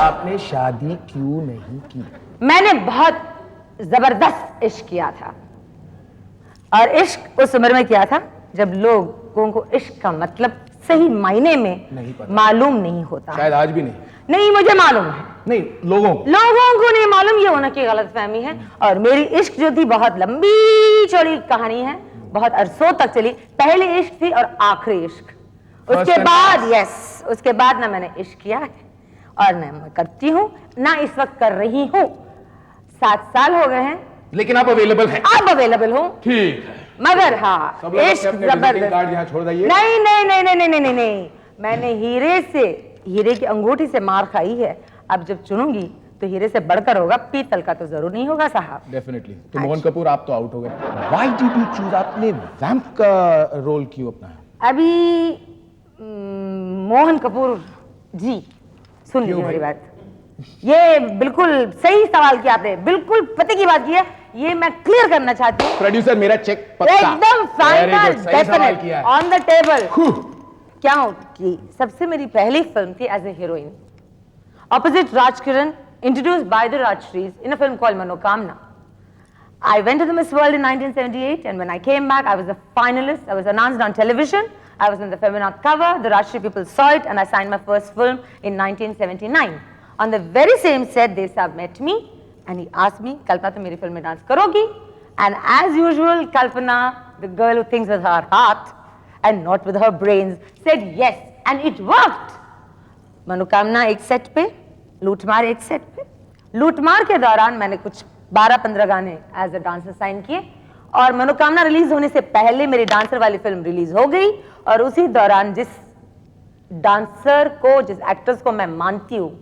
आपने शादी क्यों नहीं की? मैंने बहुत जबरदस्त इश्क किया था, और इश्क उस उम्र में किया था जब लोगों को इश्क का मतलब सही मायने में मालूम नहीं होता। शायद आज भी नहीं। नहीं, मुझे मालूम है। नहीं, लोगों को नहीं मालूम, ये होना की गलतफहमी है। और मेरी इश्क जो थी बहुत लंबी चौड़ी कहानी है, बहुत अरसों तक चली। पहली इश्क थी और आखिरी इश्क। उसके बाद उसके बाद ना मैंने इश्क किया है और ना मैं करती हूँ, ना इस वक्त कर रही हूँ। 7 साल हो गए हैं। लेकिन आप अवेलेबल हैं? आप अवेलेबल हूँ, ठीक है। मगर हाँ, इश्क जबरदस्त। यहाँ छोड़ दीजिए। नहीं नहीं नहीं नहीं नहीं नहीं नहीं, मैंने हीरे की अंगूठी से मार खाई है। अब जब चुनूंगी तो हीरे से बढ़कर होगा, पीतल का तो जरूर नहीं होगा साहब। डेफिनेटली। तो मोहन कपूर, आप तो आउट हो गए। Why did you choose? आपने वैम्प का रोल क्यों अपनाया? अभी मोहन कपूर जी, सुन लीजिए मेरी बात। ये बिल्कुल सही सवाल किया आपने, बिल्कुल पते की बात की है। ये मैं क्लियर करना चाहती हूँ। प्रोड्यूसर, मेरा चेक पक्का। एकदम final, definite, on the table. क्या हो कि सबसे मेरी पहली फिल्म थी as a heroine, opposite Raj Kiran, introduced by the Rajshrees in a film called Manokamna. I went to the Miss World in 1978, and when I came back, I was a finalist. I was announced on television. I was on the Feminath cover. The Rajshri people saw it, and I signed my first film in 1979. On the very same set, they met me, and he asked me, "Kalpana, tum meri film mein dance karogi?" And as usual, Kalpana, the girl who thinks with her heart and not with her brains, said yes, and it worked. मनोकामना एक set पे, लूटमार एक set पे। लूटमार के दौरान मैंने कुछ 12-15 गाने एज अ डांसर साइन किए, और मनोकामना रिलीज होने से पहले मेरी डांसर वाली फिल्म रिलीज हो गई। और उसी दौरान जिस डांसर को, जिस एक्ट्रेस को मैं मानती हूँ,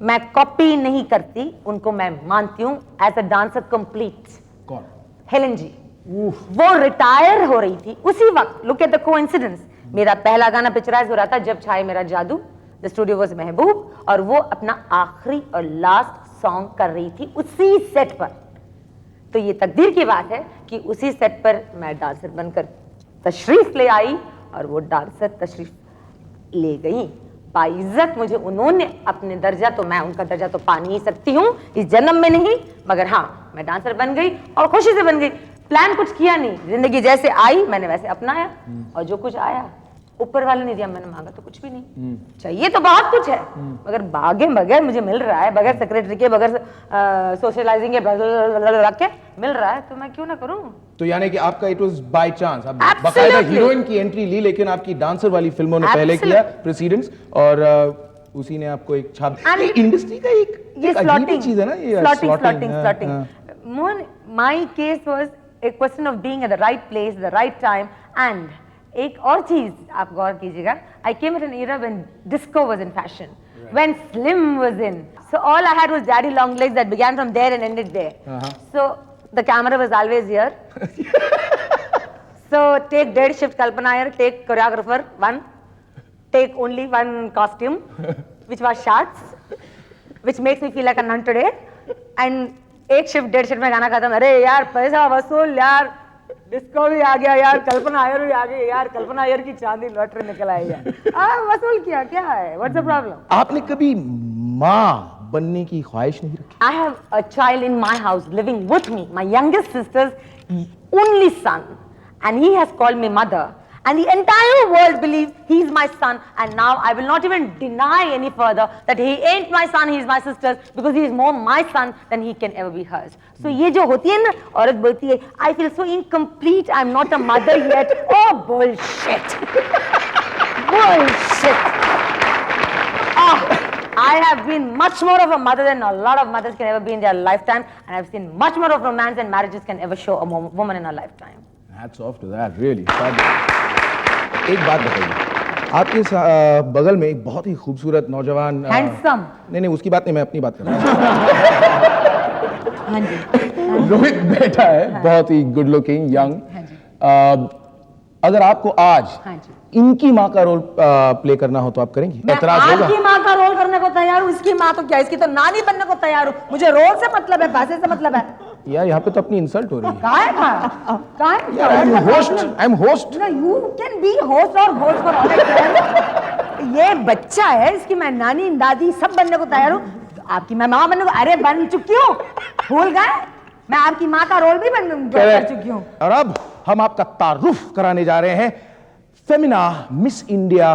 मैं कॉपी नहीं करती, उनको मैं मानती हूँ एज अ डांसर कंप्लीट। कौन? हेलन जी। वो रिटायर हो रही थी उसी वक्त। लुक एट द कोइंसिडेंस, मेरा पहला गाना पिक्चराइज हो रहा था जब छाए मेरा जादू, द स्टूडियो वाज महबूब, और वो अपना आखिरी और लास्ट सॉन्ग कर रही थी उसी सेट पर। तो ये तकदीर की बात है कि उसी सेट पर मैं डांसर बनकर तशरीफ ले आई, और वो डांसर तशरीफ ले गई बाइज्जत। मुझे उन्होंने अपने दर्जा, तो मैं उनका दर्जा तो पा नहीं सकती हूँ इस जन्म में नहीं, मगर हाँ, मैं डांसर बन गई और खुशी से बन गई। प्लान कुछ किया नहीं, जिंदगी जैसे आई मैंने वैसे अपनाया, और जो कुछ आया ऊपर वाले ने दिया, मैंने मांगा तो कुछ भी नहीं। चाहिए तो बहुत कुछ है, मगर भागे बगैर मुझे मिल रहा है, बगैर सेक्रेटरी के, बगैर सोशलाइजिंग के रख के मिल रहा है, तो मैं क्यों ना करूं। तो यानी कि आपका इट वाज बाय चांस, आप बाकायदा हीरोइन की एंट्री ली, लेकिन आपकी डांसर वाली फिल्मों ने पहले किया प्रेसिडेंट्स, और उसी ने आपको एक छाप। इंडस्ट्री का एक अजीब चीज है ना ये slotting. Mohan, my case was a question of being at the right place, the right time, and एक और चीज आप गौर कीजिएगा, I came at an era when disco was in fashion, when slim was in, so all I had was daddy long legs that began from there and ended there. So the camera was always here. So take dead shift Kalpana Iyer, take choreographer 1, take only 1 costume, which was shorts, which makes me feel like a nun today, and एक shift डेढ़ shift में गाना खत्म। अरे यार पैसा वसूल यार, डिस्को भी आ गया यार, कल्पना आयर भी आ गई यार, कल्पना आयर की चांदी लॉटरी निकल आई यार, वसूल किया, क्या है, व्हाट्स द प्रॉब्लम। आपने कभी माँ बनने की ख्वाहिश नहीं रखी? I have a child in my house living with me, my youngest sisters only son, and he has called me mother, and the entire world believes he is my son, and now I will not even deny any further that he ain't my son, he is my sister's, because he is more my son than he can ever be hers. So ये जो होती है ना, औरत बोलती है I feel so incomplete, I'm not a mother yet. Oh bullshit. Bullshit. I have been much more of a mother than a lot of mothers can ever be in their lifetime, and I've seen much more of romance and marriages can ever show a woman in her lifetime. Hats off to that, really. एक बात बताइए, आपके बगल में एक बहुत ही खूबसूरत नौजवान, हैंडसम, नहीं उसकी बात नहीं, मैं अपनी बात कर रहा हूँ। रोहित बैठा है, बहुत ही गुड लुकिंग यंग। अगर आपको आज इनकी माँ का रोल प्ले करना हो तो आप करेंगी? एतराज होगा? आपकी माँ का रोल करने को तैयार हूँ, इसकी माँ तो क्या, इसकी तो नानी बनने को तैयार हूँ। मुझे रोल से मतलब है, पैसे से मतलब है। यार यहाँ पे तो अपनी इंसल्ट हो रही है। I am host. No, you can be host or host for all I care. ये बच्चा है, इसकी मैं नानी दादी सब बनने को तैयार हूँ, आपकी मैं माँ बनने को, अरे बन चुकी हूँ, भूल गए, मैं आपकी माँ का रोल भी कर चुकी हूँ। और अब हम आपका तारुफ कराने जा रहे हैं Femina Miss India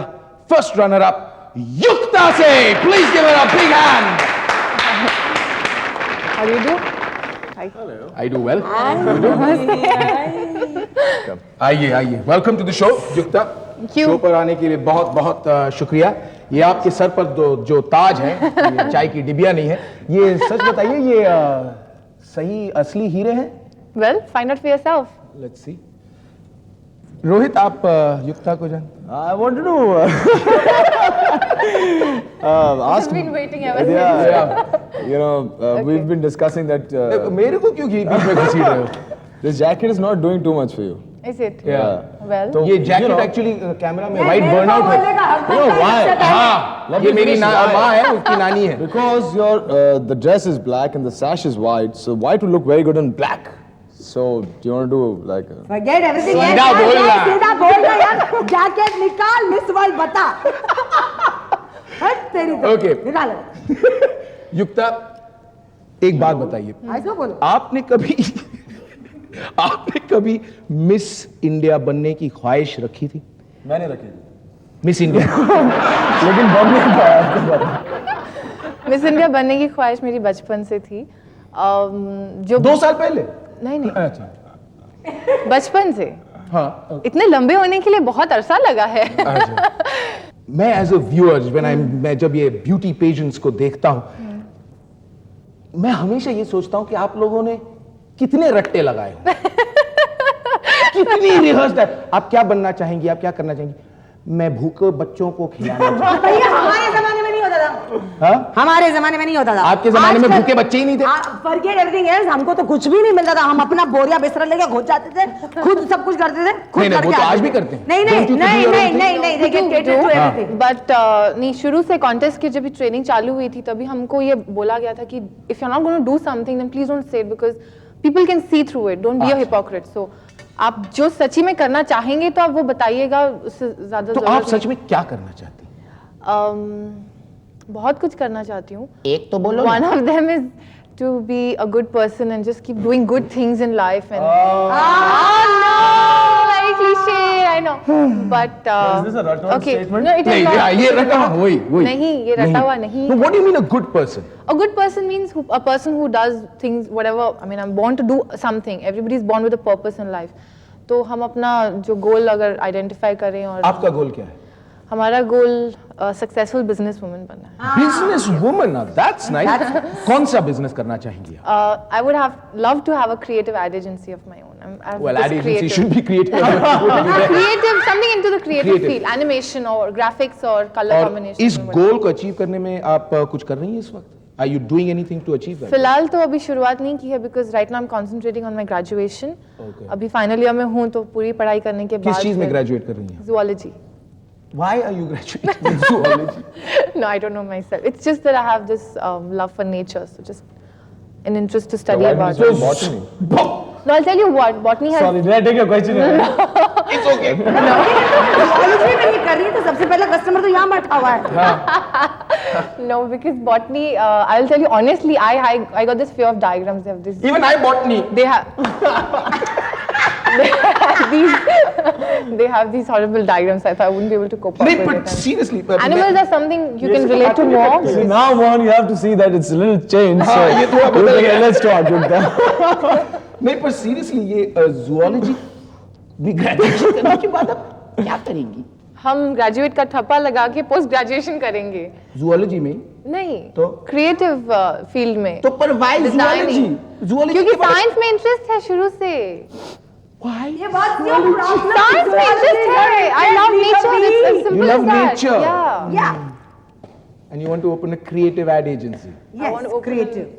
first runner up Yukta से। Please give her a big hand. How do you do? I do well. आइए आइए, welcome to the show Yukta. Show पर आने के लिए बहुत बहुत शुक्रिया। ये आपके सर पर जो ताज है, ये चाय की डिबिया नहीं है। ये सच बताइए, ये सही असली हीरे हैं? Well, find out for yourself. Let's see. Rohit, आप युक्ता को जान? I wanted to ask. I've been waiting ever since. Yeah, you know, we've been discussing that मेरे को क्यों बीच में घसीट रहे हो? this jacket is not doing too much for you. Is it? Yeah. Well, तो ये jacket you know, actually camera में वाइट बर्नआउट है। you know why? हाँ, ये मेरी माँ है, उसकी नानी है। Because your the dress is black and the sash is white, so white will look very good in black. So do you want to do like? Forget everything. सीधा बोल रहा। सीधा बोल रहा यार, जैकेट निकाल, मिस वर्ल्ड बता। हट तेरी तो। Okay. निकालो। युक्ता, एक बात बताइए, ऐसा बोलो। आपने कभी मिस इंडिया बनने की ख्वाहिश रखी थी? मैंने रखी। Miss India. लेकिन बन नहीं पाया आपको पता। मिस इंडिया बनने की ख्वाहिश मेरी बचपन से थी। जो 2 साल पहले? नहीं, अच्छा। बचपन से। हाँ। इतने लंबे होने के लिए बहुत अरसा लगा है। अच्छा। मैं एज अ व्यूअर मैं जब ये ब्यूटी पेजेंट्स को देखता हूं, मैं हमेशा ये सोचता हूं कि आप लोगों ने कितने रट्टे लगाए हो। कितनी रिहर्स है। आप क्या बनना चाहेंगी, आप क्या करना चाहेंगी? मैं भूखे बच्चों को खिलाना चाहता भैया हमारे जमाने में नहीं होता था। हूं। हमारे जमाने में नहीं होता था। आपके जमाने में भूखे बच्चे ही नहीं थे? फॉरगेट एवरीथिंग एल्स, हमको तो कुछ भी नहीं मिलता था। हम अपना बोरिया बिस्तर लेके घुस जाते थे, खुद सब कुछ करते थे, खुद नहीं, वो करके तो आज आते भी थे। करते हैं। नहीं Don't you नहीं do your नहीं own नहीं नहीं, they get catered to everything. But नहीं, शुरू से कॉन्टेस्ट की जब ट्रेनिंग चालू हुई थी तभी हमको ये बोला गया था कि if you are not going to do something then please don't say it, because people can see through it, don't be a hypocrite. So आप जो सच्ची में करना चाहेंगे तो आप वो बताइएगा, उससे ज्यादा तो जरूरत आप सच में क्या करना चाहती हैं? बहुत कुछ करना चाहती हूँ। एक तो बोलो। One of them is to be a good person and just keep doing good things in life. And no, very cliche, I know. But Is this a रटा okay, statement? no, it is नहीं, not. ये रटा वही। नहीं, ये रटा हुआ नहीं। No, what do you mean a good person? A good person means a person who does things, whatever. I mean, I'm born to do something. Everybody is born with a purpose in life. तो हम अपना जो गोल अगर identify करें और आपका गोल क्या है? हमारा गोल सक्सेसफुल बिजनेस वुमन बनना है। Business woman, that's nice. कौन सा बिजनेस करना चाहेंगी आप? I would have loved to have a creative ad agency of my own. I'm Well, this ad agency creative. should be creative. Creative, something into the creative Creative. field, animation or graphics or color और combination. इस गोल को achieve करने में आप कुछ कर रही हैं इस वक्त? Are you doing anything to achieve that? फिलहाल तो अभी शुरुआत नहीं की है because right now I'm concentrating on my graduation. Okay. अभी फाइनल ईयर में हूँ तो पूरी पढ़ाई करने के बाद किस चीज में ग्रेजुएट कर रही हैं? Zoology. Why are you graduating in zoology? No, I don't know myself. It's just that I have this love for nature, so just an interest to study about it. botany? No, I'll tell you what, botany has. Sorry, did I take your question? It's okay. Zoology में ये कर रही है तो सबसे पहला customer तो यहाँ बैठा हुआ है। No, because botany, I'll tell you honestly, I got this fear of diagrams. They have this. Even I botany. They have. they have these horrible diagrams. I thought I wouldn't be able to cope up नहीं, with but it. And seriously. animals are something you can relate to more. See, now, Mohan, you have to see that it's a little changed. So, ये थोड़ा बदल गया। let's talk, Yukta. नहीं, पर seriously ये zoology भी graduation करने के बाद आप क्या करेंगी? हम ग्रेजुएट का ठप्पा लगा के पोस्ट ग्रेजुएशन करेंगे। Zoology में? नहीं, तो? क्रिएटिव फील्ड में। तो पर why zoology? Designing. Zoology क्योंकि के बाद- साइंस में इंटरेस्ट है शुरू से। Why? ये बात क्यों प्रॉब्लम? साइंस में इंटरेस्ट है। I love nature. It's as simple You love as that. nature. Yeah. Yeah. And you want to open a creative ad agency? Yes, creative.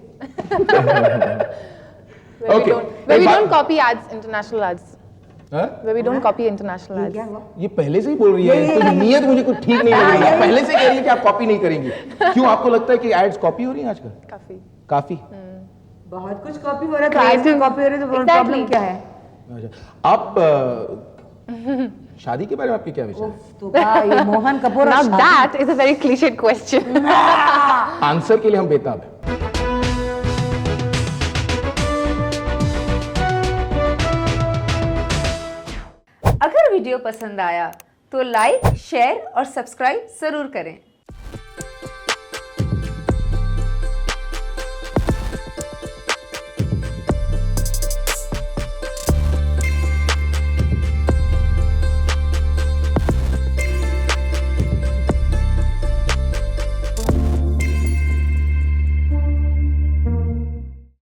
Where Okay. we एक बात- don't copy ads, international ads. हाँ? Where we don't copy international ads. क्या हुआ? ये पहले से ही बोल रही है, तो नीयत मुझे कुछ ठीक नहीं लग रही है। पहले से कह रही है कि आप कॉपी नहीं करेंगी। क्यों, आपको लगता है कि एड्स कॉपी हो रही हैं आजकल? काफी। काफी। बहुत कुछ कॉपी हो रहा है तो आज भी कॉपी हो रही है तो प्रॉब्लम क्या है? अच्छा। आप शादी के बारे में आपके क्या विचार हैं? तो ये Mohan Kapoor Now that is a very cliched question. Answer के लिए हम बेताब हैं। अगर वीडियो पसंद आया तो लाइक, शेयर और सब्सक्राइब जरूर करें।